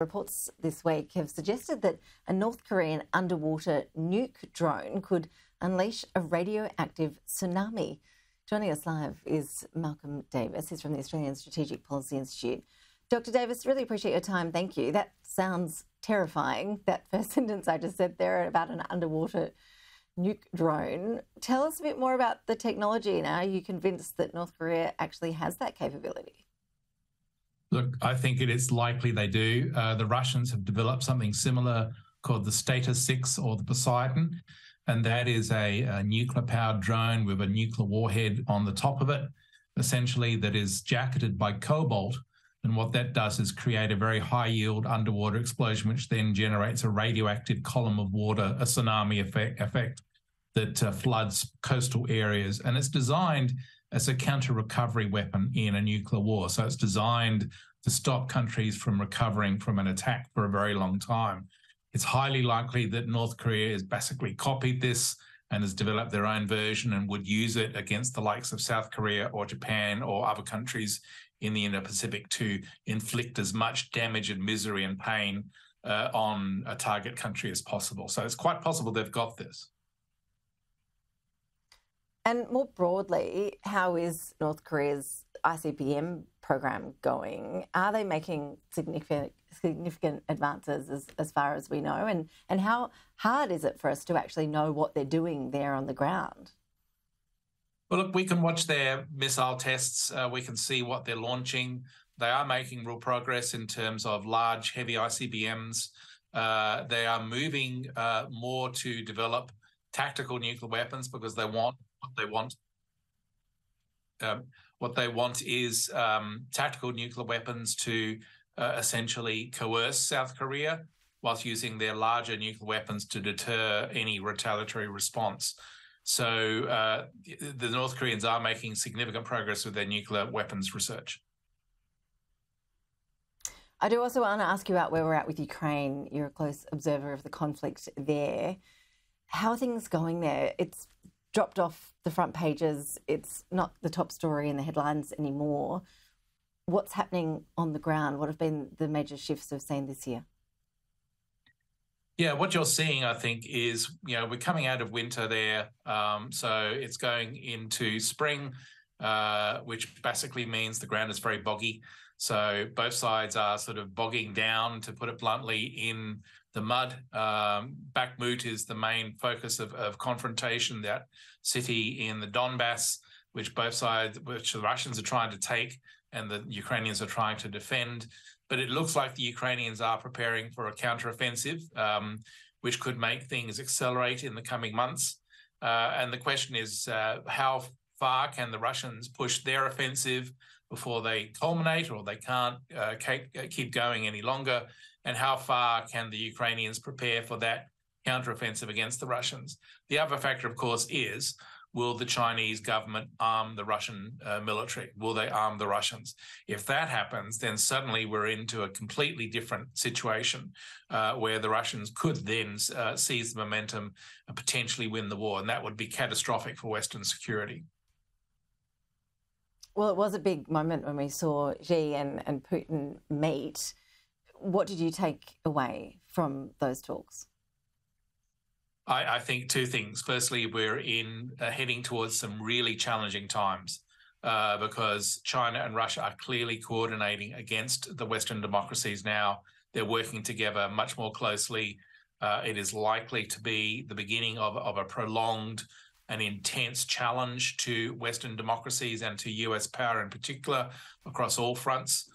Reports this week have suggested that a North Korean underwater nuke drone could unleash a radioactive tsunami. Joining us live is Malcolm Davis. He's from the Australian Strategic Policy Institute. Dr. Davis, really appreciate your time. Thank you. That sounds terrifying, that first sentence I just said there about an underwater nuke drone. Tell us a bit more about the technology now. Are you convinced that North Korea actually has that capability? Look, I think it is likely they do. The Russians have developed something similar called the Status 6 or the Poseidon, and that is a nuclear-powered drone with a nuclear warhead on the top of it, essentially that is jacketed by cobalt. And what that does is create a very high-yield underwater explosion, which then generates a radioactive column of water, a tsunami effect that floods coastal areas. And it's designed as a counter-recovery weapon in a nuclear war. So it's designed to stop countries from recovering from an attack for a very long time. It's highly likely that North Korea has basically copied this and has developed their own version and would use it against the likes of South Korea or Japan or other countries in the Indo-Pacific to inflict as much damage and misery and pain on a target country as possible. So it's quite possible they've got this. And more broadly, how is North Korea's ICBM program going? Are they making significant advances as far as we know? And how hard is it for us to actually know what they're doing there on the ground? Well, look, we can watch their missile tests. We can see what they're launching. They are making real progress in terms of large, heavy ICBMs. They are moving more to develop tactical nuclear weapons because they want what they want is tactical nuclear weapons to essentially coerce South Korea whilst using their larger nuclear weapons to deter any retaliatory response. So the North Koreans are making significant progress with their nuclear weapons research. I do also want to ask you about where we're at with Ukraine. You're a close observer of the conflict there. How are things going there? It's dropped off the front pages. It's not the top story in the headlines anymore. What's happening on the ground? What have been the major shifts we've seen this year? Yeah, what you're seeing, I think, is, we're coming out of winter there. So it's going into spring, which basically means the ground is very boggy. So both sides are sort of bogging down, to put it bluntly, in the mud. Bakhmut is the main focus of confrontation, that city in the Donbass, which the Russians are trying to take and the Ukrainians are trying to defend. But it looks like the Ukrainians are preparing for a counteroffensive, which could make things accelerate in the coming months. And the question is, how far can the Russians push their offensive before they culminate, or they can't keep going any longer? And how far can the Ukrainians prepare for that counteroffensive against the Russians? The other factor, of course, is, will the Chinese government arm the Russian military? Will they arm the Russians? If that happens, then suddenly we're into a completely different situation where the Russians could then seize the momentum and potentially win the war. And that would be catastrophic for Western security. Well, it was a big moment when we saw Xi and Putin meet. What did you take away from those talks? I think two things. Firstly, we're heading towards some really challenging times because China and Russia are clearly coordinating against the Western democracies now. They're working together much more closely. It is likely to be the beginning of a prolonged and intense challenge to Western democracies and to US power in particular across all fronts.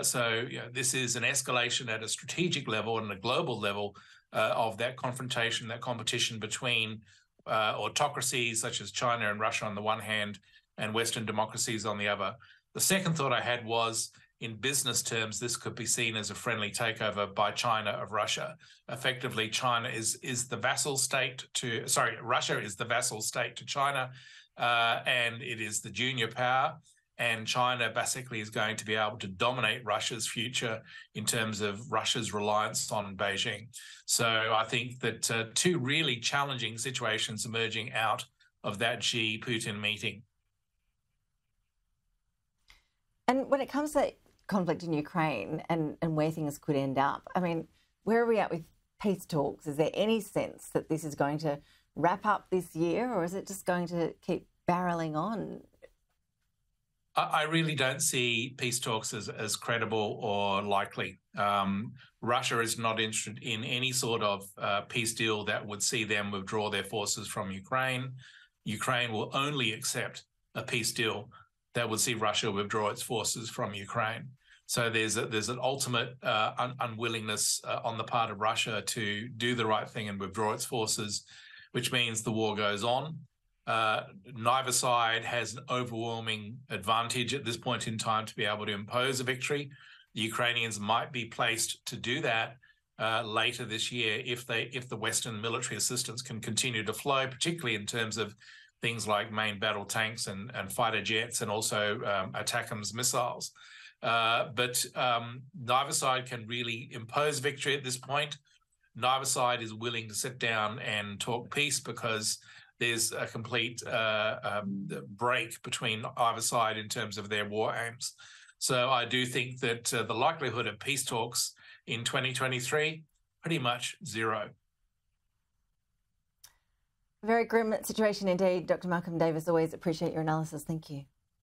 So this is an escalation at a strategic level and a global level of that confrontation, that competition between autocracies such as China and Russia on the one hand and Western democracies on the other. The second thought I had was, in business terms, this could be seen as a friendly takeover by China of Russia. Effectively, Russia is the vassal state to China, and it is the junior power. And China basically is going to be able to dominate Russia's future in terms of Russia's reliance on Beijing. So I think that two really challenging situations emerging out of that Xi-Putin meeting. And when it comes to conflict in Ukraine and where things could end up. I mean, where are we at with peace talks? Is there any sense that this is going to wrap up this year, or is it just going to keep barreling on? I really don't see peace talks as credible or likely. Russia is not interested in any sort of peace deal that would see them withdraw their forces from Ukraine. Ukraine will only accept a peace deal that would see Russia withdraw its forces from Ukraine. So there's an ultimate unwillingness on the part of Russia to do the right thing and withdraw its forces, which means the war goes on. Neither side has an overwhelming advantage at this point in time to be able to impose a victory. The Ukrainians might be placed to do that later this year if the Western military assistance can continue to flow, particularly in terms of things like main battle tanks and fighter jets and also ATACMS missiles. But neither side can really impose victory at this point. Neither side is willing to sit down and talk peace because there's a complete break between either side in terms of their war aims. So I do think that the likelihood of peace talks in 2023, pretty much zero. Very grim situation indeed. Dr. Malcolm Davis, always appreciate your analysis. Thank you.